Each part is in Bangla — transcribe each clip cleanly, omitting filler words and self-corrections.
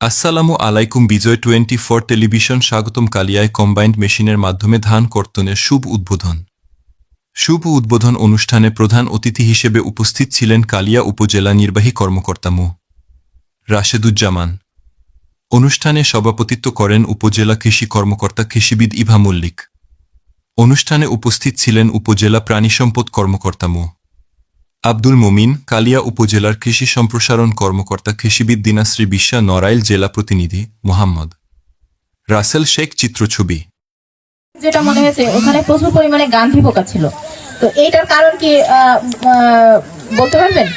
আসসালামু আলাইকুম। বিজয় 24 টেলিভিশন স্বাগতম। কালিয়ায় কম্বাইন্ড মেশিনের মাধ্যমে ধান কর্তনের শুভ উদ্বোধন অনুষ্ঠানে প্রধান অতিথি হিসেবে উপস্থিত ছিলেন কালিয়া উপজেলা নির্বাহী কর্মকর্তা মো. রাশেদুজ্জামান। অনুষ্ঠানে সভাপতিত্ব করেন উপজেলা কৃষি কর্মকর্তা কৃষিবিদ ইভা মল্লিক। অনুষ্ঠানে উপস্থিত ছিলেন উপজেলা প্রাণিসম্পদ কর্মকর্তা মো. আব্দুল মমিন, কালিয়া উপজেলার কৃষি সম্প্রসারণ কর্মকর্তা কৃষিবিদ দিনাশ্রী বিশ্বা, নড়াইল জেলা প্রতিনিধি মোহাম্মদ রাসেল শেখ। চিত্রছবি। যেটা মনে হয়েছে ওখানে প্রচুর পরিমাণে গান্ধী পোকা ছিল। তো এইটার কারণ কি বলতে পারবেন?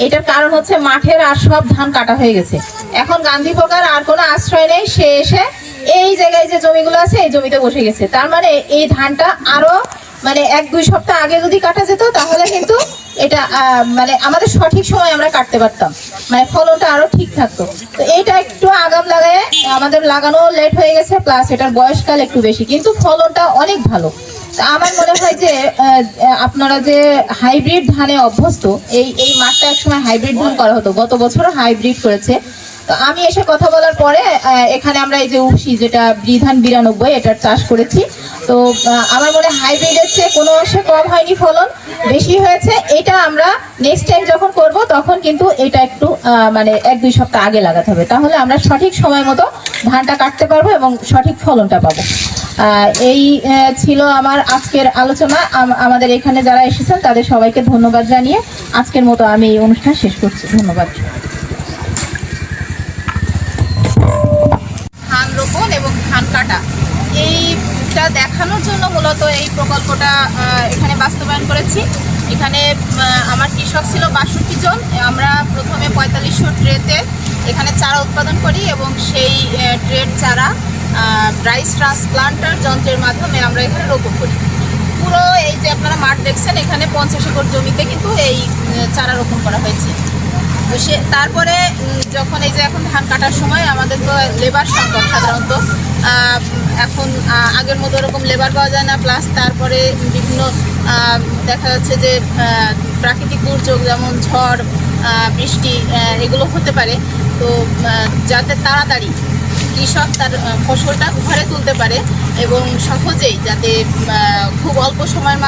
এটার কারণ হচ্ছে মাঠের আর সব ধান কাটা হয়ে গেছে, এখন গান্ধী পোকার আর কোনো আশ্রয় নেই। সে এসে এই জায়গায় যে জমিগুলো আছে এই জমিতে বসে গেছে। তার মানে এই ধানটা আরো 1-2 সপ্তাহ আগে যদি কাটা যেত তাহলে কিন্তু এটা আমাদের সঠিক সময় আমরা কাটতে পারতাম, ফলনটা আরো ঠিক থাকতো। তো এইটা একটু আগাম লাগায় আমাদের লাগানো লেট হয়ে গেছে, প্লাস এটার বয়সকাল একটু বেশি, কিন্তু ফলনটা অনেক ভালো। আমার মনে হয় যে আপনারা যে হাইব্রিড ধানে অভ্যস্ত, এই মাঠটা একসময় হাইব্রিড ধান করা হতো, গত বছর হাইব্রিড করেছে। তো আমি এসে কথা বলার পরে এখানে আমরা এই যে উফশি, যেটা বিধান 92, এটার চাষ করেছি। তো আমার মনে হয় হাইব্রিডের চেয়ে কোনো অংশে কম হয়নি, ফলন বেশি হয়েছে। এটা আমরা নেক্সট টাইম যখন করব তখন কিন্তু এটা একটু 1-2 সপ্তাহ আগে লাগাতে হবে, তাহলে আমরা সঠিক সময় মতো ধানটা কাটতে পারবো এবং সঠিক ফলনটা পাবো। এই ছিল আমার আজকের আলোচনা। আমাদের এখানে যারা এসেছেন তাদের সবাইকে ধন্যবাদ জানিয়ে আজকের মতো আমি এই অনুষ্ঠান শেষ করছি। ধন্যবাদ। ধান রোপণ এবং ধান কাটা এইটা দেখানোর জন্য মূলত এই প্রকল্পটা এখানে বাস্তবায়ন করেছি। এখানে আমার কৃষক ছিল 62 জন। আমরা প্রথমে 4500 ট্রেতে এখানে চারা উৎপাদন করি এবং সেই ট্রের চারা রাইস ট্রান্সপ্লান্টার যন্ত্রের মাধ্যমে আমরা এখানে রোপণ করি। পুরো এই যে আপনারা মাঠ দেখছেন, এখানে 50 একর জমিতে কিন্তু এই চারা রোপণ করা হয়েছে। তো তারপরে যখন এই যে এখন ধান কাটার সময় আমাদের তো লেবার সংকট, সাধারণত এখন আগের মতো এরকম লেবার পাওয়া যায় না, প্লাস তারপরে বিভিন্ন দেখা যাচ্ছে যে প্রাকৃতিক দুর্যোগ যেমন ঝড় বৃষ্টি এগুলো হতে পারে। তো যাতে তাড়াতাড়ি কৃষক তার ফসলটা ঘরে তুলতে পারে এবং সহজেই যাতে খুব অল্প সময়ের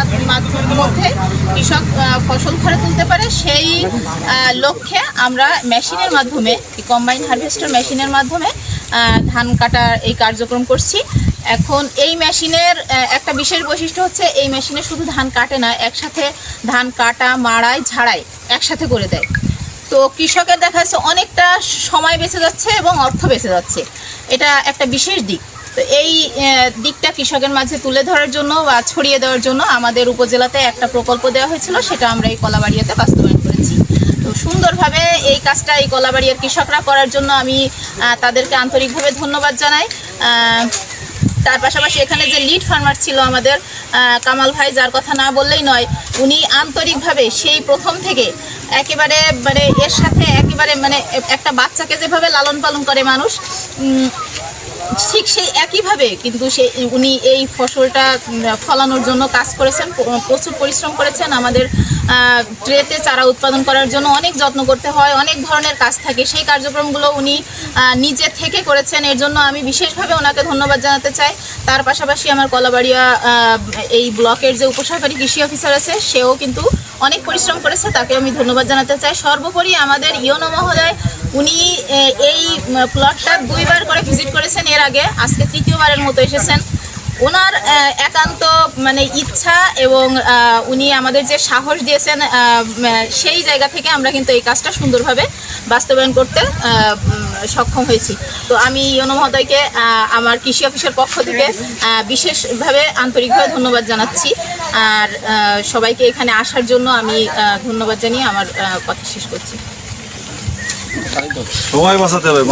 মধ্যে কৃষক ফসল ঘরে তুলতে পারে, সেই লক্ষ্যে আমরা মেশিনের মাধ্যমে, কম্বাইন হারভেস্টার মেশিনের মাধ্যমে ধান কাটার এই কার্যক্রম করছি। এখন এই মেশিনের একটা বিশেষ বৈশিষ্ট্য হচ্ছে এই মেশিনে শুধু ধান কাটে না, একসাথে ধান কাটা, মাড়াই, ঝাড়াই একসাথে করে দেয়। তো কৃষকের দেখা যাচ্ছে অনেকটা সময় বেঁচে যাচ্ছে এবং অর্থ বেঁচে যাচ্ছে, এটা একটা বিশেষ দিক। তো এই দিকটা কৃষকের মাঝে তুলে ধরার জন্য বা ছড়িয়ে দেওয়ার জন্য আমাদের উপজেলাতে একটা প্রকল্প দেওয়া হয়েছিল, সেটা আমরা এই কলাবাড়িয়াতে বাস্তবায়ন করেছি। তো সুন্দরভাবে এই কাজটা এই কলাবাড়িয়ার কৃষকরা করার জন্য আমি তাদেরকে আন্তরিকভাবে ধন্যবাদ জানাই। তার পাশাপাশি এখানে যে লিড ফার্মার ছিল আমাদের কামাল ভাই, যার কথা না বললেই নয়, উনি আন্তরিকভাবে সেই প্রথম থেকে একেবারে এর সাথে একেবারে একটা বাচ্চাকে যেভাবে লালন পালন করে মানুষ, ঠিক সেই একইভাবে কিন্তু উনি এই ফসলটা ফলানোর জন্য কাজ করেছেন, প্রচুর পরিশ্রম করেছেন। আমাদের ট্রেতে চারা উৎপাদন করার জন্য অনেক যত্ন করতে হয়, অনেক ধরনের কাজ থাকে, সেই কার্যক্রমগুলো উনি নিজে থেকে করেছেন। এর জন্য আমি বিশেষভাবে ওনাকে ধন্যবাদ জানাতে চাই। তার পাশাপাশি আমার কলাবাড়িয়া এই ব্লকের যে উপসহকারী কৃষি অফিসার আছে, সেও কিন্তু অনেক পরিশ্রম করেছে, তাকে আমি ধন্যবাদ জানাতে চাই। সর্বোপরি আমাদের ইওনো মহোদয়, উনি এই প্লটটা 2 বার করে ভিজিট করেছেন এর আগে, আজকে 3য়বারের মতো এসেছেন। ওনার একান্ত ইচ্ছা এবং উনি আমাদের যে সাহস দিয়েছেন, সেই জায়গা থেকে আমরা কিন্তু এই কাজটা সুন্দরভাবে বাস্তবায়ন করতে সক্ষম হয়েছি। তো আমি ইওনো মহোদয়কে আমার কৃষি অফিসের পক্ষ থেকে বিশেষভাবে আন্তরিকভাবে ধন্যবাদ জানাচ্ছি। আর সবাইকে এখানে আসার জন্য আমি ধন্যবাদ জানিয়ে আমার কথা শেষ করছি। সময় বাঁচাতে হবে।